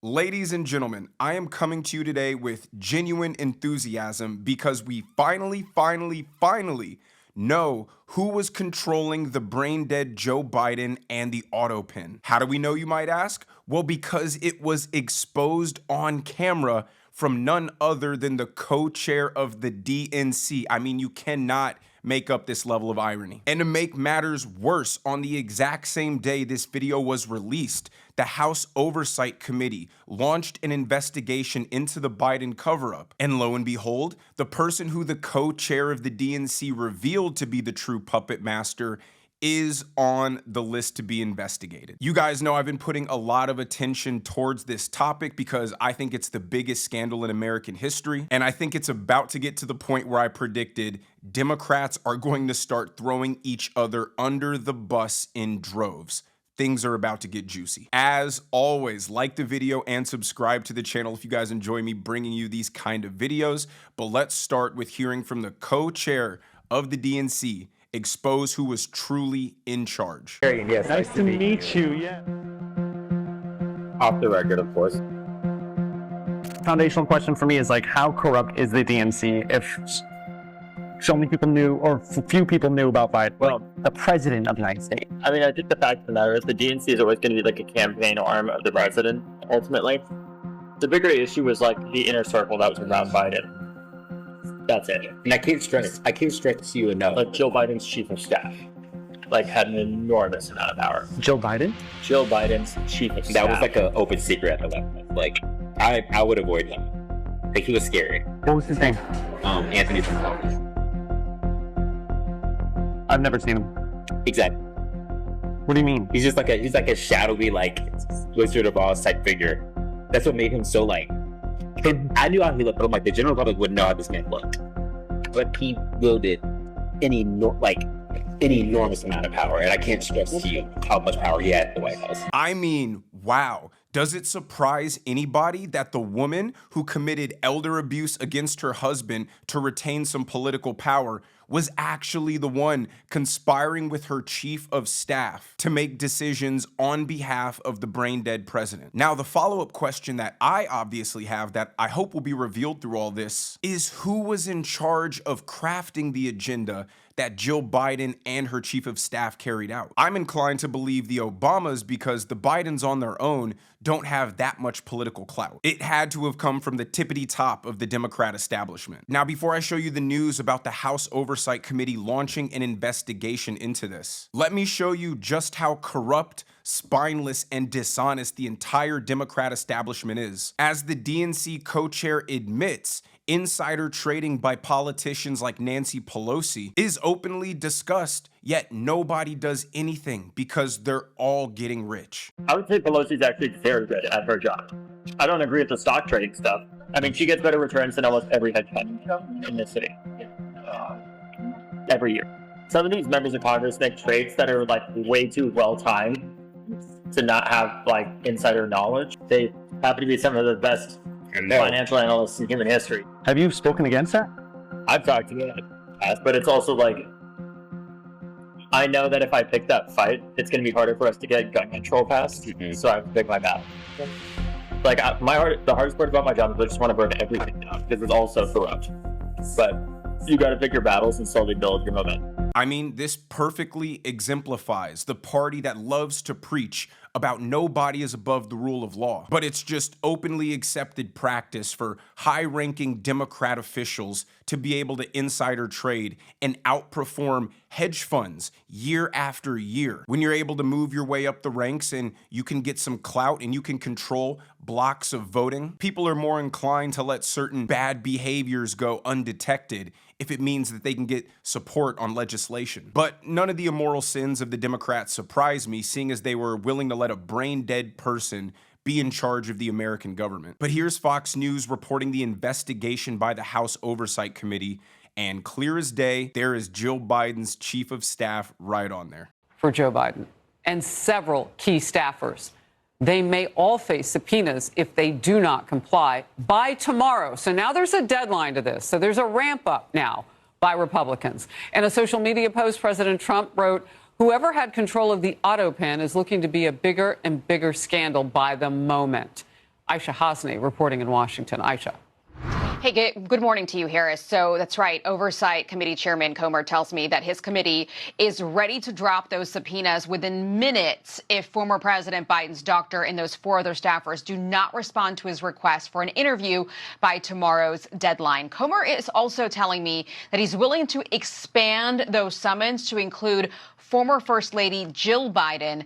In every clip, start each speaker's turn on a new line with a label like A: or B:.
A: Ladies and gentlemen, I am coming to you today with genuine enthusiasm because we finally know who was controlling the brain-dead Joe Biden and the auto pin. How do we know, you might ask? Well, because it was exposed on camera from none other than the co-chair of the DNC. I mean, you cannot make up this level of irony. And to make matters worse, on the exact same day this video was released, the House Oversight Committee launched an investigation into the Biden cover-up. And lo and behold, the person who the co-chair of the DNC revealed to be the true puppet master is on the list to be investigated. You guys know I've been putting a lot of attention towards this topic because I think it's the biggest scandal in American history, and I think it's about to get to the point where I predicted Democrats are going to start throwing each other under the bus in droves. Things are about to get juicy. As always, like the video and subscribe to the channel if you guys enjoy me bringing you these kind of videos. But let's start with hearing from the co-chair of the DNC, expose who was truly in charge.
B: Yes,
C: nice to meet you. Yeah.
B: Off the record, of course.
C: Foundational question for me is like, how corrupt is the DNC if so many people knew, or few people knew about Biden? Well, the president of the United States.
D: I mean, I think the fact of the matter is the DNC is always going to be like a campaign arm of the president, ultimately. The bigger issue was like the inner circle that was around Biden. That's it.
B: And I can't stress to you enough.
D: Like Joe Biden's chief of staff, like had an enormous amount of power.
C: Joe Biden?
D: Joe Biden's chief of staff.
B: That was like an open secret at the left. Like, I would avoid him. Like, he was scary.
C: What was his name?
B: Anthony Trump.
C: I've never seen him.
B: Exactly.
C: What do you mean?
B: He's like a shadowy, like, Wizard of Oz type figure. That's what made him so, like, I knew how he looked, but I'm like, the general public wouldn't know how this man looked. But he wielded an enormous amount of power, and I can't stress to you how much power he had at the White House.
A: I mean, wow. Does it surprise anybody that the woman who committed elder abuse against her husband to retain some political power was actually the one conspiring with her chief of staff to make decisions on behalf of the brain-dead president? Now, the follow-up question that I obviously have that I hope will be revealed through all this is who was in charge of crafting the agenda that Jill Biden and her chief of staff carried out? I'm inclined to believe the Obamas because the Bidens on their own don't have that much political clout. It had to have come from the tippity top of the Democrat establishment. Now, before I show you the news about the House Oversight Committee launching an investigation into this, let me show you just how corrupt, spineless, and dishonest the entire Democrat establishment is. As the DNC co-chair admits, insider trading by politicians like Nancy Pelosi is openly discussed, yet nobody does anything because they're all getting rich.
D: I would say Pelosi's actually very good at her job. I don't agree with the stock trading stuff. I mean, she gets better returns than almost every hedge fund in this city. Every year. Some of these members of Congress make trades that are like way too well timed to not have like insider knowledge. They happen to be some of the best financial analysts in human history.
C: Have you spoken against that?
D: I've talked to you in the past, but it's also like, I know that if I pick that fight, it's going to be harder for us to get gun control passed, so I have to pick my battle. Like, the hardest part about my job is I just want to burn everything down, because it's all so corrupt. But you got to pick your battles and slowly build your momentum.
A: I mean, this perfectly exemplifies the party that loves to preach about nobody is above the rule of law, but it's just openly accepted practice for high-ranking Democrat officials to be able to insider trade and outperform hedge funds year after year. When you're able to move your way up the ranks and you can get some clout and you can control blocks of voting, people are more inclined to let certain bad behaviors go undetected if it means that they can get support on legislation. But none of the immoral sins of the Democrats surprise me, seeing as they were willing to let a brain-dead person be in charge of the American government. But here's Fox News reporting the investigation by the House Oversight Committee, and clear as day, there is Jill Biden's chief of staff right on there.
E: For Joe Biden and several key staffers. They may all face subpoenas if they do not comply by tomorrow. So now there's a deadline to this. So there's a ramp up now by Republicans. In a social media post, President Trump wrote, "Whoever had control of the auto pen is looking to be a bigger and bigger scandal by the moment." Aisha Hasni reporting in Washington. Aisha.
F: Hey, good morning to you, Harris. So that's right. Oversight Committee Chairman Comer tells me that his committee is ready to drop those subpoenas within minutes if former President Biden's doctor and those 4 other staffers do not respond to his request for an interview by tomorrow's deadline. Comer is also telling me that he's willing to expand those summons to include former First Lady Jill Biden,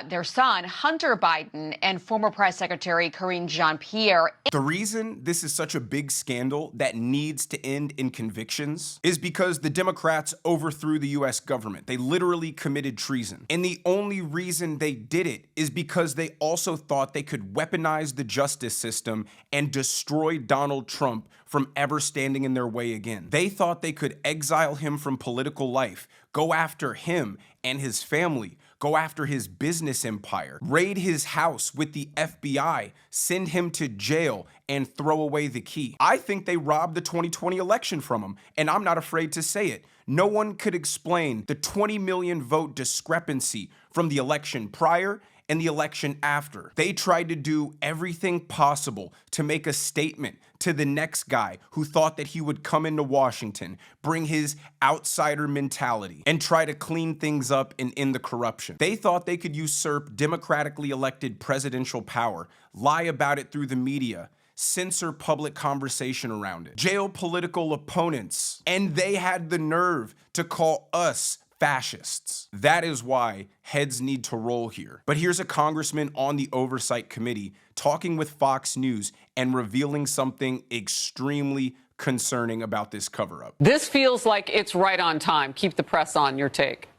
F: their son, Hunter Biden, and former Press Secretary Karine Jean-Pierre.
A: The reason this is such a big scandal that needs to end in convictions is because the Democrats overthrew the U.S. government. They literally committed treason. And the only reason they did it is because they also thought they could weaponize the justice system and destroy Donald Trump from ever standing in their way again. They thought they could exile him from political life, go after him and his family, go after his business empire, raid his house with the FBI, send him to jail, and throw away the key. I think they robbed the 2020 election from him, and I'm not afraid to say it. No one could explain the 20 million vote discrepancy from the election prior and the election after. They tried to do everything possible to make a statement to the next guy who thought that he would come into Washington, bring his outsider mentality, and try to clean things up and end the corruption. They thought they could usurp democratically elected presidential power, lie about it through the media, censor public conversation around it, jail political opponents, and they had the nerve to call us fascists. That is why heads need to roll here. But here's a congressman on the Oversight Committee talking with Fox News and revealing something extremely concerning about this cover-up.
E: This feels like it's right on time. Keep the press on. Your take.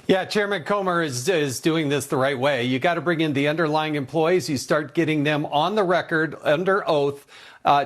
G: Yeah, Chairman Comer is doing this the right way. You got to bring in the underlying employees. You start getting them on the record under oath,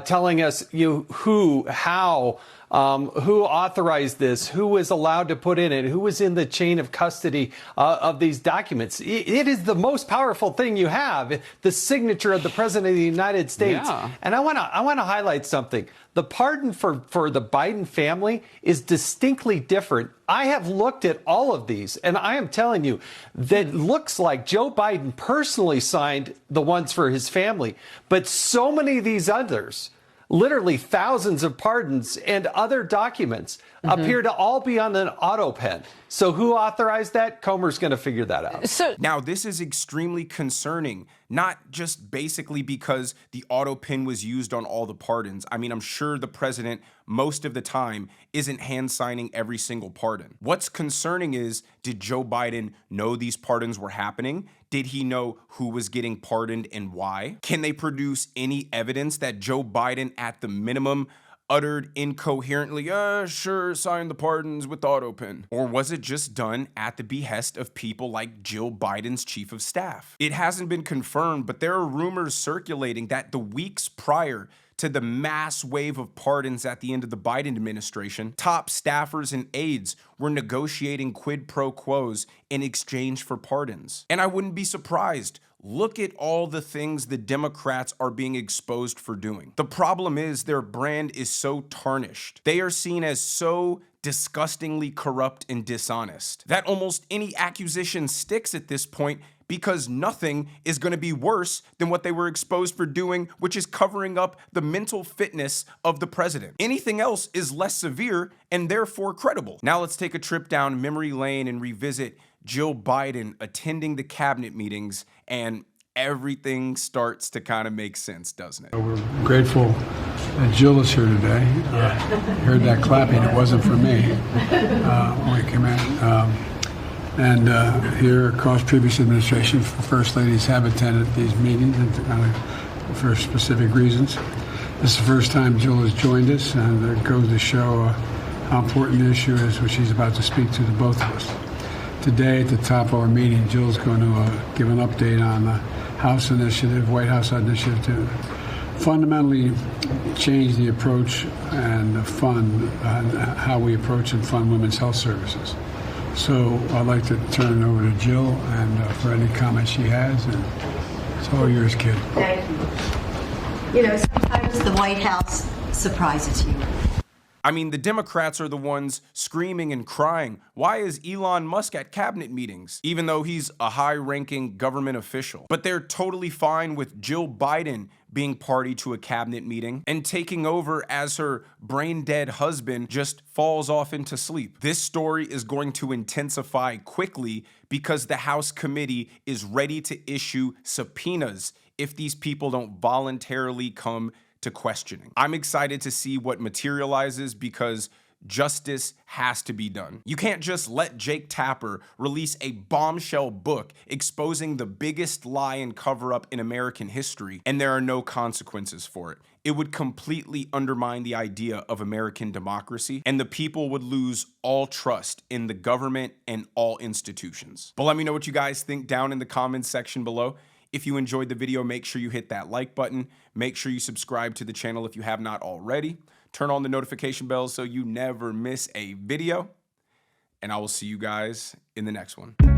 G: telling us who, how, who authorized this, who was allowed to put in it, who was in the chain of custody of these documents. It is the most powerful thing you have, the signature of the President of the United States.
E: Yeah.
G: And I want to highlight something. The pardon for the Biden family is distinctly different. I have looked at all of these, and I am telling you that looks like Joe Biden personally signed the ones for his family, but so many of these others, literally thousands of pardons and other documents, appear to all be on an auto pen. So who authorized that? Comer's going to figure that out.
A: Now, this is extremely concerning, not just basically because the auto pen was used on all the pardons. I mean, I'm sure the president most of the time isn't hand signing every single pardon. What's concerning is, did Joe Biden know these pardons were happening? Did he know who was getting pardoned and why? Can they produce any evidence that Joe Biden, at the minimum, uttered incoherently, sure, sign the pardons with the auto pen? Or was it just done at the behest of people like Jill Biden's chief of staff? It hasn't been confirmed, but there are rumors circulating that the weeks prior to the mass wave of pardons at the end of the Biden administration, top staffers and aides were negotiating quid pro quos in exchange for pardons. And I wouldn't be surprised. Look at all the things the Democrats are being exposed for doing. The problem is their brand is so tarnished. They are seen as so disgustingly corrupt and dishonest that almost any accusation sticks at this point, because nothing is going to be worse than what they were exposed for doing, which is covering up the mental fitness of the president. Anything else is less severe and therefore credible. Now let's take a trip down memory lane and revisit Jill Biden attending the cabinet meetings, and everything starts to kind of make sense, doesn't it?
H: We're grateful that Jill is here today. Heard that clapping. It wasn't for me when we came in. And here across previous administration, First Ladies have attended these meetings for specific reasons. This is the first time Jill has joined us, and it goes to show how important the issue is, which she's about to speak to the both of us. Today, at the top of our meeting, Jill's going to give an update on the House initiative, White House initiative, to fundamentally change the approach and the fund, how we approach and fund women's health services. So I'd like to turn it over to Jill and for any comments she has, and it's all yours, kid.
I: Thank you. You know, sometimes the White House surprises you.
A: I mean, the Democrats are the ones screaming and crying, why is Elon Musk at cabinet meetings, even though he's a high-ranking government official? But they're totally fine with Jill Biden being party to a cabinet meeting and taking over as her brain-dead husband just falls off into sleep. This story is going to intensify quickly because the House committee is ready to issue subpoenas if these people don't voluntarily come to questioning. I'm excited to see what materializes because justice has to be done. You can't just let Jake Tapper release a bombshell book exposing the biggest lie and cover-up in American history, and there are no consequences for it. It would completely undermine the idea of American democracy, and the people would lose all trust in the government and all institutions. But let me know what you guys think down in the comments section below. If you enjoyed the video, make sure you hit that like button. Make sure you subscribe to the channel if you have not already. Turn on the notification bell so you never miss a video. And I will see you guys in the next one.